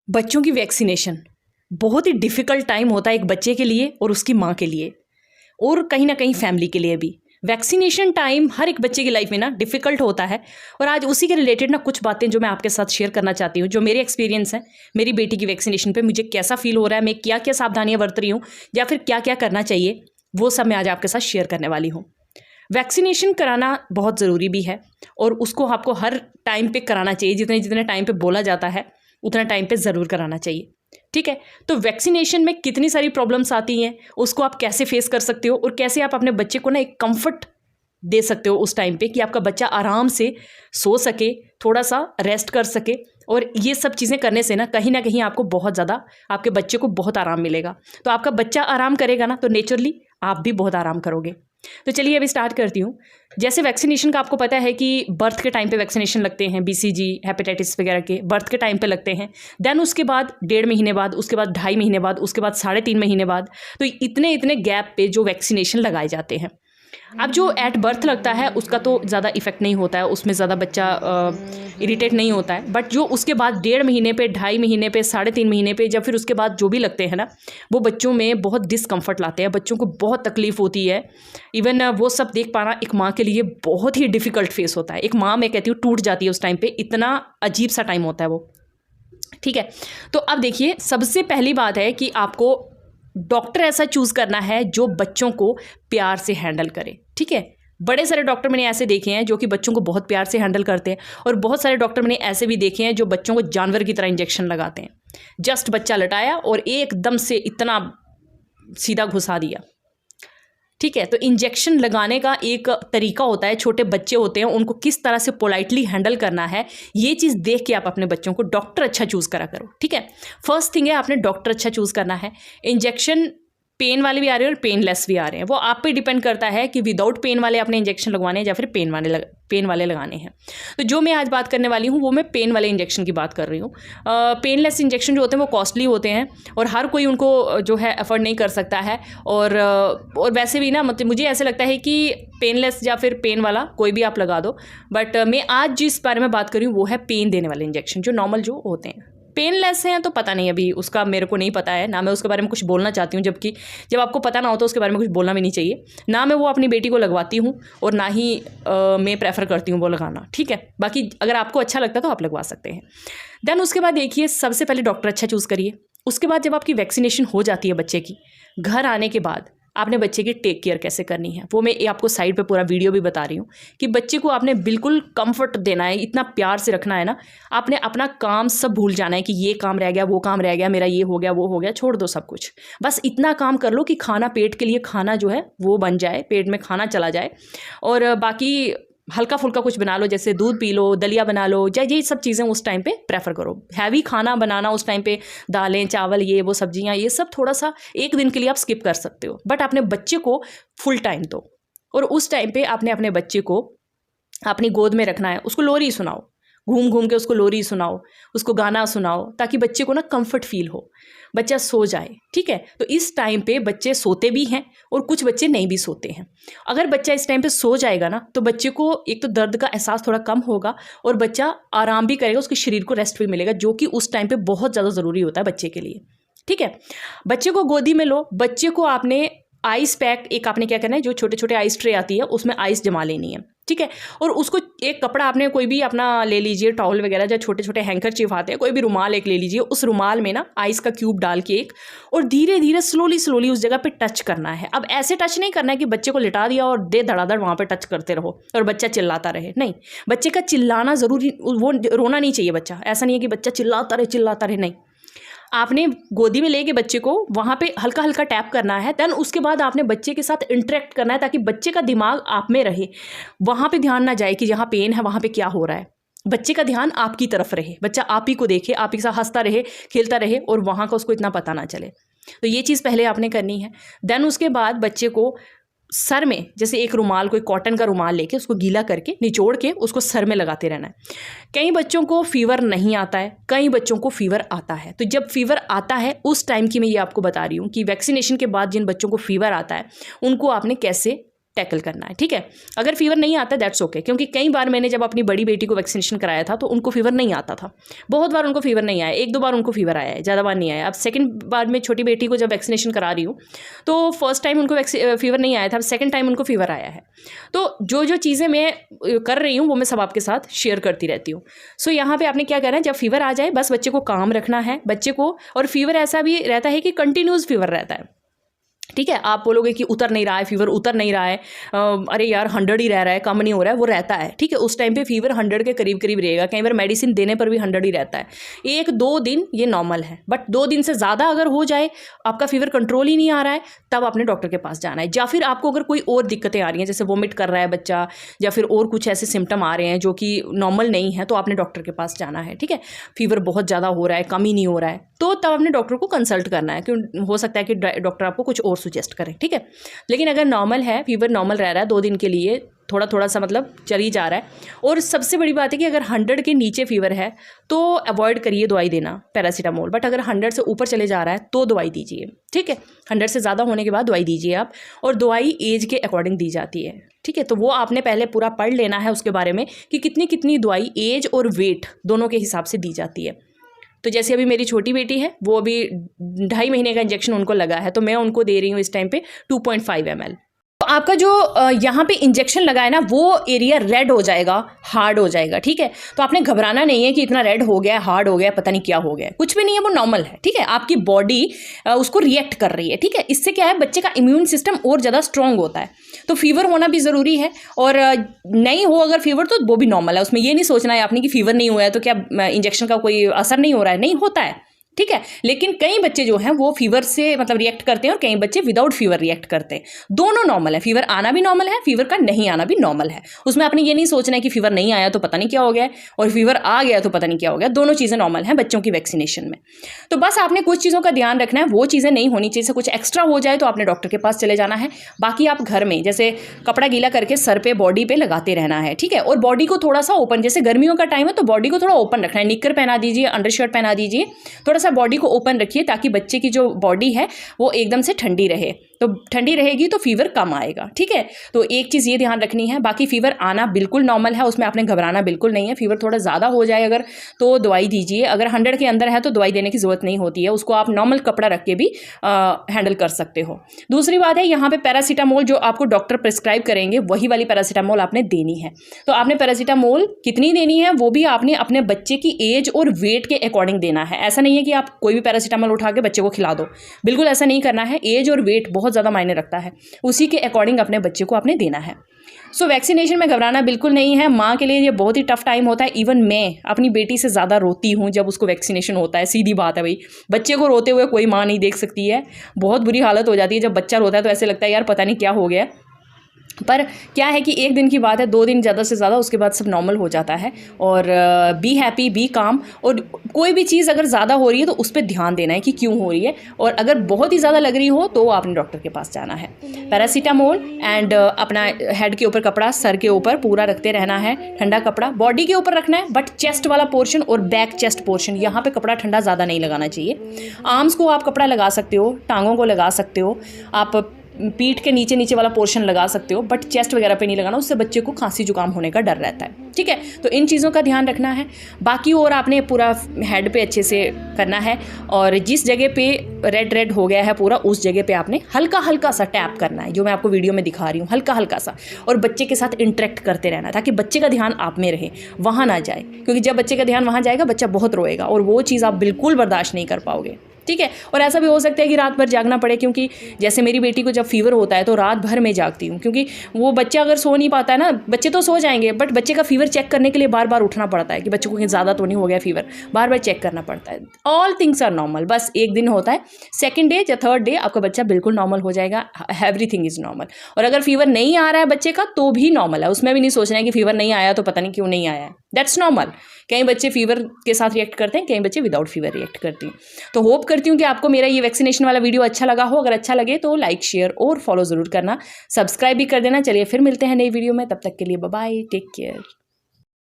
बच्चों की वैक्सीनेशन बहुत ही डिफ़िकल्ट टाइम होता है एक बच्चे के लिए और उसकी माँ के लिए और कहीं ना कहीं फैमिली के लिए भी। वैक्सीनेशन टाइम हर एक बच्चे की लाइफ में ना डिफ़िकल्ट होता है और आज उसी के रिलेटेड ना कुछ बातें जो मैं आपके साथ शेयर करना चाहती हूँ, जो मेरे एक्सपीरियंस है मेरी बेटी की वैक्सीनेशन पे मुझे कैसा फील हो रहा है, मैं क्या क्या सावधानियाँ बरत रही हूँ या फिर क्या क्या करना चाहिए, वो सब मैं आज आपके साथ शेयर करने वाली हूँ। वैक्सीनेशन कराना बहुत ज़रूरी भी है और उसको आपको हर टाइम पे कराना चाहिए। जितने जितने टाइम पे बोला जाता है उतना टाइम पे ज़रूर कराना चाहिए। ठीक है, तो वैक्सीनेशन में कितनी सारी प्रॉब्लम्स आती हैं, उसको आप कैसे फेस कर सकते हो और कैसे आप अपने बच्चे को ना एक कंफर्ट दे सकते हो उस टाइम पे कि आपका बच्चा आराम से सो सके, थोड़ा सा रेस्ट कर सके। और ये सब चीज़ें करने से ना कहीं आपको बहुत ज़्यादा, आपके बच्चे को बहुत आराम मिलेगा। तो आपका बच्चा आराम करेगा ना तो नेचुरली आप भी बहुत आराम करोगे। तो चलिए अभी स्टार्ट करती हूँ। जैसे वैक्सीनेशन का आपको पता है कि बर्थ के टाइम पे वैक्सीनेशन लगते हैं, BCG हेपेटाइटिस वगैरह के बर्थ के टाइम पे लगते हैं। देन उसके बाद 1.5 महीने बाद, उसके बाद 2.5 महीने बाद, उसके बाद 3.5 महीने बाद, तो इतने इतने गैप पे जो वैक्सीनेशन लगाए जाते हैं। अब जो एट बर्थ लगता है उसका तो ज़्यादा इफेक्ट नहीं होता है, उसमें ज़्यादा बच्चा इरिटेट नहीं होता है। बट जो उसके बाद 1.5 महीने पे, 2.5 महीने पे, 3.5 महीने पे, या फिर उसके बाद जो भी लगते हैं ना, वो बच्चों में बहुत डिस्कम्फर्ट लाते हैं, बच्चों को बहुत तकलीफ होती है। इवन वो सब देख पाना एक माँ के लिए बहुत ही डिफ़िकल्ट फेस होता है। एक माँ, मैं कहती हूँ, टूट जाती है उस टाइम पे, इतना अजीब सा टाइम होता है वो। ठीक है, तो अब देखिए, सबसे पहली बात है कि आपको डॉक्टर ऐसा चूज़ करना है जो बच्चों को प्यार से हैंडल करे। ठीक है, बड़े सारे डॉक्टर मैंने ऐसे देखे हैं जो कि बच्चों को बहुत प्यार से हैंडल करते हैं और बहुत सारे डॉक्टर मैंने ऐसे भी देखे हैं जो बच्चों को जानवर की तरह इंजेक्शन लगाते हैं। जस्ट बच्चा लटाया और एकदम से इतना सीधा घुसा दिया। ठीक है, तो इंजेक्शन लगाने का एक तरीका होता है, छोटे बच्चे होते हैं उनको किस तरह से पोलाइटली हैंडल करना है, ये चीज़ देख के आप अपने बच्चों को डॉक्टर अच्छा चूज़ करा करो। ठीक है, फर्स्ट थिंग है आपने डॉक्टर अच्छा चूज़ करना है। इंजेक्शन पेन वाले भी आ रहे हैं और पेनलेस भी आ रहे हैं, वो आप पे डिपेंड करता है कि विदाउट पेन वाले आपने इंजेक्शन लगवाने हैं या फिर पेन वाले लगाने हैं। तो जो मैं आज बात करने वाली हूँ वो मैं पेन वाले इंजेक्शन की बात कर रही हूँ। पेनलेस इंजेक्शन जो होते हैं वो कॉस्टली होते हैं और हर कोई उनको जो है अफोर्ड नहीं कर सकता है। और वैसे भी ना, मतलब मुझे ऐसे लगता है कि पेनलेस या फिर पेन वाला कोई भी आप लगा दो। बट मैं आज जिस बारे में बात कर रही हूँ वो है पेन देने वाले इंजेक्शन, जो नॉर्मल जो होते हैं। पेनलेस हैं तो पता नहीं, अभी उसका मेरे को नहीं पता है ना, मैं उसके बारे में कुछ बोलना चाहती हूँ, जबकि जब आपको पता ना हो तो उसके बारे में कुछ बोलना भी नहीं चाहिए। ना मैं वो अपनी बेटी को लगवाती हूँ और ना ही मैं प्रेफर करती हूँ वो लगाना। ठीक है, बाकी अगर आपको अच्छा लगता है तो आप लगवा सकते हैं। देन उसके बाद देखिए, सबसे पहले डॉक्टर अच्छा चूज़ करिए। उसके बाद जब आपकी वैक्सीनेशन हो जाती है बच्चे की, घर आने के बाद आपने बच्चे की टेक केयर कैसे करनी है वो मैं आपको साइड पे पूरा वीडियो भी बता रही हूँ कि बच्चे को आपने बिल्कुल कंफर्ट देना है, इतना प्यार से रखना है ना। आपने अपना काम सब भूल जाना है कि ये काम रह गया, वो काम रह गया, मेरा ये हो गया, वो हो गया, छोड़ दो सब कुछ। बस इतना काम कर लो कि खाना, पेट के लिए खाना जो है वो बन जाए, पेट में खाना चला जाए। और बाकी हल्का फुल्का कुछ बना लो, जैसे दूध पी लो, दलिया बना लो, या ये सब चीज़ें उस टाइम पे प्रेफर करो। हैवी खाना बनाना उस टाइम पे, दालें चावल ये वो सब्जियां, ये सब थोड़ा सा एक दिन के लिए आप स्किप कर सकते हो, बट अपने बच्चे को फुल टाइम दो। और उस टाइम पे आपने अपने बच्चे को अपनी गोद में रखना है, उसको लोरी सुनाओ, घूम घूम के उसको लोरी सुनाओ, उसको गाना सुनाओ, ताकि बच्चे को ना कंफर्ट फील हो, बच्चा सो जाए। ठीक है, तो इस टाइम पे बच्चे सोते भी हैं और कुछ बच्चे नहीं भी सोते हैं। अगर बच्चा इस टाइम पे सो जाएगा ना तो बच्चे को एक तो दर्द का एहसास थोड़ा कम होगा और बच्चा आराम भी करेगा, उसके शरीर को रेस्ट भी मिलेगा, जो कि उस टाइम पे बहुत ज़्यादा ज़रूरी होता है बच्चे के लिए। ठीक है, बच्चे को गोदी में लो, बच्चे को आपने आइस पैक, एक आपने क्या करना है, जो छोटे छोटे आइस ट्रे आती है उसमें आइस जमा लेनी है। ठीक है, और उसको एक कपड़ा आपने कोई भी अपना ले लीजिए, टॉवल वगैरह, जो छोटे छोटे हैंकरचीफ आते हैं, कोई भी रुमाल एक ले लीजिए, उस रुमाल में ना आइस का क्यूब डाल के एक, और धीरे धीरे स्लोली उस जगह पे टच करना है। अब ऐसे टच नहीं करना है कि बच्चे को लिटा दिया और दे धड़ाधड़ वहाँ पे टच करते रहो और बच्चा चिल्लाता रहे। नहीं, बच्चे का चिल्लाना ज़रूरी, वो रोना नहीं चाहिए बच्चा। ऐसा नहीं है कि बच्चा चिल्लाता रहे, नहीं। आपने गोदी में लेके बच्चे को वहाँ पे हल्का हल्का टैप करना है। देन उसके बाद आपने बच्चे के साथ इंटरेक्ट करना है ताकि बच्चे का दिमाग आप में रहे, वहाँ पे ध्यान ना जाए कि जहाँ पेन है वहाँ पे क्या हो रहा है। बच्चे का ध्यान आपकी तरफ रहे, बच्चा आप ही को देखे, आप ही के साथ हंसता रहे, खेलता रहे और वहाँ का उसको इतना पता ना चले। तो ये चीज़ पहले आपने करनी है। देन उसके बाद बच्चे को सर में, जैसे एक रुमाल, कोई कॉटन का रुमाल लेके उसको गीला करके निचोड़ के उसको सर में लगाते रहना है। कई बच्चों को फीवर नहीं आता है, कई बच्चों को फीवर आता है। तो जब फीवर आता है उस टाइम की मैं ये आपको बता रही हूँ कि वैक्सीनेशन के बाद जिन बच्चों को फीवर आता है उनको आपने कैसे टैकल करना है, ठीक है। अगर फीवर नहीं आता दैट्स ओके, क्योंकि कई बार मैंने जब अपनी बड़ी बेटी को वैक्सीनेशन कराया था तो उनको फीवर नहीं आता था, बहुत बार उनको फीवर नहीं आया, 1-2 बार उनको फीवर आया है, ज़्यादा बार नहीं आया। अब सेकंड बार में छोटी बेटी को जब वैक्सीनेशन करा रही हूँ तो फर्स्ट टाइम उनको फीवर नहीं आया था, सेकंड टाइम उनको फीवर आया है। तो जो जो चीज़ें मैं कर रही हूँ वो मैं सब आपके साथ शेयर करती रहती हूँ। सो यहाँ पर आपने क्या करना है, जब फीवर आ जाए बस बच्चे को काम रखना है बच्चे को। और फीवर ऐसा भी रहता है कि कंटिन्यूस फीवर रहता है, ठीक है। आप बोलोगे कि उतर नहीं रहा है, फीवर उतर नहीं रहा है, अरे यार 100 ही रह रहा है, कम नहीं हो रहा है, वो रहता है, ठीक है। उस टाइम पे फीवर 100 के करीब करीब रहेगा, कई बार मेडिसिन देने पर भी 100 ही रहता है। 1-2 दिन ये नॉर्मल है, बट 2 दिन से ज़्यादा अगर हो जाए, आपका फीवर कंट्रोल ही नहीं आ रहा है, तब आपने डॉक्टर के पास जाना है। या फिर आपको अगर कोई और दिक्कतें आ रही हैं, जैसे वोमिट कर रहा है बच्चा या फिर और कुछ ऐसे सिम्टम आ रहे हैं जो कि नॉर्मल नहीं है, तो आपने डॉक्टर के पास जाना है, ठीक है। फीवर बहुत ज़्यादा हो रहा है, कम ही नहीं हो रहा है, तो तब आपने डॉक्टर को कंसल्ट करना है, क्यों हो सकता है कि डॉक्टर आपको कुछ और सुजेस्ट करें, ठीक है। लेकिन अगर नॉर्मल है, फीवर नॉर्मल रह रहा है 2 दिन के लिए, थोड़ा थोड़ा सा मतलब चल ही जा रहा है, और सबसे बड़ी बात है कि अगर 100 के नीचे फीवर है तो अवॉइड करिए दवाई देना पैरासीटामोल, बट अगर 100 से ऊपर चले जा रहा है तो दवाई दीजिए, ठीक है। 100 से ज़्यादा होने के बाद दवाई दीजिए आप, और दवाई एज के अकॉर्डिंग दी जाती है, ठीक है। तो वो आपने पहले पूरा पढ़ लेना है उसके बारे में कि कितनी कितनी दवाई एज और वेट दोनों के हिसाब से दी जाती है। तो जैसे अभी मेरी छोटी बेटी है, वो अभी 2.5 महीने का इंजेक्शन उनको लगा है, तो मैं उनको दे रही हूँ इस टाइम पे 2.5 ml। तो आपका जो यहाँ पे इंजेक्शन लगा है ना, वो एरिया रेड हो जाएगा, हार्ड हो जाएगा, ठीक है। तो आपने घबराना नहीं है कि इतना रेड हो गया, हार्ड हो गया, पता नहीं क्या हो गया, कुछ भी नहीं है, वो नॉर्मल है, ठीक है। आपकी बॉडी उसको रिएक्ट कर रही है, ठीक है। इससे क्या है, बच्चे का इम्यून सिस्टम और ज़्यादा स्ट्रॉन्ग होता है। तो फीवर होना भी ज़रूरी है, और नहीं हो अगर फीवर तो वो भी नॉर्मल है। उसमें ये नहीं सोचना है आपने कि फीवर नहीं हुआ है तो क्या इंजेक्शन का कोई असर नहीं हो रहा है, नहीं होता है, ठीक है। लेकिन कई बच्चे जो हैं वो फीवर से मतलब रिएक्ट करते हैं, और कई बच्चे विदाउट फीवर रिएक्ट करते हैं। दोनों नॉर्मल है, फीवर आना भी नॉर्मल है, फीवर का नहीं आना भी नॉर्मल है। उसमें आपने ये नहीं सोचना है कि फीवर नहीं आया तो पता नहीं क्या हो गया, और फीवर आ गया तो पता नहीं क्या हो गया। दोनों चीज़ें नॉर्मल हैं बच्चों की वैक्सीनेशन में। तो बस आपने कुछ चीज़ों का ध्यान रखना है, वो चीज़ें नहीं होनी चाहिए। कुछ एक्स्ट्रा हो जाए तो आपने डॉक्टर के पास चले जाना है। बाकी आप घर में जैसे कपड़ा गीला करके सर पे, बॉडी पे लगाते रहना है, ठीक है। और बॉडी को थोड़ा सा ओपन, जैसे गर्मियों का टाइम है तो बॉडी को थोड़ा ओपन रखना है, निक्कर पहना दीजिए, अंडरशर्ट पहना दीजिए, थोड़ा सा बॉडी को ओपन रखिए, ताकि बच्चे की जो बॉडी है वो एकदम से ठंडी रहे। तो ठंडी रहेगी तो फीवर कम आएगा, ठीक है। तो एक चीज़ ये ध्यान रखनी है। बाकी फीवर आना बिल्कुल नॉर्मल है, उसमें आपने घबराना बिल्कुल नहीं है। फीवर थोड़ा ज़्यादा हो जाए अगर, तो दवाई दीजिए। अगर 100 के अंदर है तो दवाई देने की ज़रूरत नहीं होती है, उसको आप नॉर्मल कपड़ा रख के भी हैंडल कर सकते हो। दूसरी बात है, यहाँ पे पैरासीटामोल जो आपको डॉक्टर प्रिस्क्राइब करेंगे वही वाली पैरासीटामोल आपने देनी है। तो आपने पैरासीटामोल कितनी देनी है वो भी आपने अपने बच्चे की एज और वेट के अकॉर्डिंग देना है। ऐसा नहीं है कि आप कोई भी पैरासीटामोल उठा के बच्चे को खिला दो, बिल्कुल ऐसा नहीं करना है। एज और वेट बहुत ज़्यादा मायने रखता है, उसी के अकॉर्डिंग अपने बच्चे को आपने देना है। सो वैक्सीनेशन में घबराना बिल्कुल नहीं है। माँ के लिए ये बहुत ही टफ टाइम होता है। इवन मैं अपनी बेटी से ज़्यादा रोती हूँ जब उसको वैक्सीनेशन होता है। सीधी बात है भाई, बच्चे को रोते हुए कोई माँ नहीं देख सकती है। बहुत बुरी हालत हो जाती है जब बच्चा रोता है, तो ऐसे लगता है यार पता नहीं क्या हो गया। पर क्या है कि 1 दिन की बात है, 2 दिन ज़्यादा से ज़्यादा, उसके बाद सब नॉर्मल हो जाता है। और बी हैप्पी, बी काम। और कोई भी चीज़ अगर ज़्यादा हो रही है तो उस पर ध्यान देना है कि क्यों हो रही है, और अगर बहुत ही ज़्यादा लग रही हो तो आपने डॉक्टर के पास जाना है। पैरासीटामोल एंड अपना हेड के ऊपर कपड़ा, सर के ऊपर पूरा रखते रहना है, ठंडा कपड़ा बॉडी के ऊपर रखना है, बट चेस्ट वाला पोर्शन और बैक चेस्ट पोर्शन, यहाँ पे कपड़ा ठंडा ज़्यादा नहीं लगाना चाहिए। आर्म्स को आप कपड़ा लगा सकते हो, टांगों को लगा सकते हो, आप पीठ के नीचे नीचे वाला पोर्शन लगा सकते हो, बट चेस्ट वगैरह पे नहीं लगाना, उससे बच्चे को खांसी जुकाम होने का डर रहता है, ठीक है। तो इन चीज़ों का ध्यान रखना है। बाकी और आपने पूरा हेड पे अच्छे से करना है, और जिस जगह पे रेड रेड हो गया है पूरा, उस जगह पे आपने हल्का हल्का सा टैप करना है, जो मैं आपको वीडियो में दिखा रही हूँ, हल्का हल्का सा, और बच्चे के साथ इंटरेक्ट करते रहना, ताकि बच्चे का ध्यान आप में रहे, वहाँ ना जाए। क्योंकि जब बच्चे का ध्यान वहाँ जाएगा बच्चा बहुत रोएगा, और वो चीज़ आप बिल्कुल बर्दाश्त नहीं कर पाओगे, ठीक है। और ऐसा भी हो सकता है कि रात भर जागना पड़े, क्योंकि जैसे मेरी बेटी को जब फीवर होता है तो रात भर मैं जागती हूँ, क्योंकि वो बच्चा अगर सो नहीं पाता है ना, बच्चे तो सो जाएंगे बट बच्चे का फीवर चेक करने के लिए बार बार उठना पड़ता है कि बच्चे को कहीं ज़्यादा तो नहीं हो गया फीवर, बार बार चेक करना पड़ता है। ऑल थिंग्स आर नॉर्मल, बस 1 दिन होता है, सेकेंड डे या थर्ड डे आपका बच्चा बिल्कुल नॉर्मल हो जाएगा, एवरीथिंग इज़ नॉर्मल। और अगर फीवर नहीं आ रहा है बच्चे का तो भी नॉर्मल है, उसमें भी नहीं सोचना है कि फीवर नहीं आया तो पता नहीं क्यों नहीं आया है, दैट्स नॉर्मल। कई बच्चे फीवर के साथ रिएक्ट करते हैं, कई बच्चे विदाउट फीवर रिएक्ट करते हैं। तो होप करती हूँ कि आपको मेरा ये वैक्सीनेशन वाला वीडियो अच्छा लगा हो। अगर अच्छा लगे तो लाइक, शेयर और फॉलो ज़रूर करना, सब्सक्राइब भी कर देना। चलिए फिर मिलते हैं नई वीडियो में, तब तक के लिए बाय बाय, टेक केयर।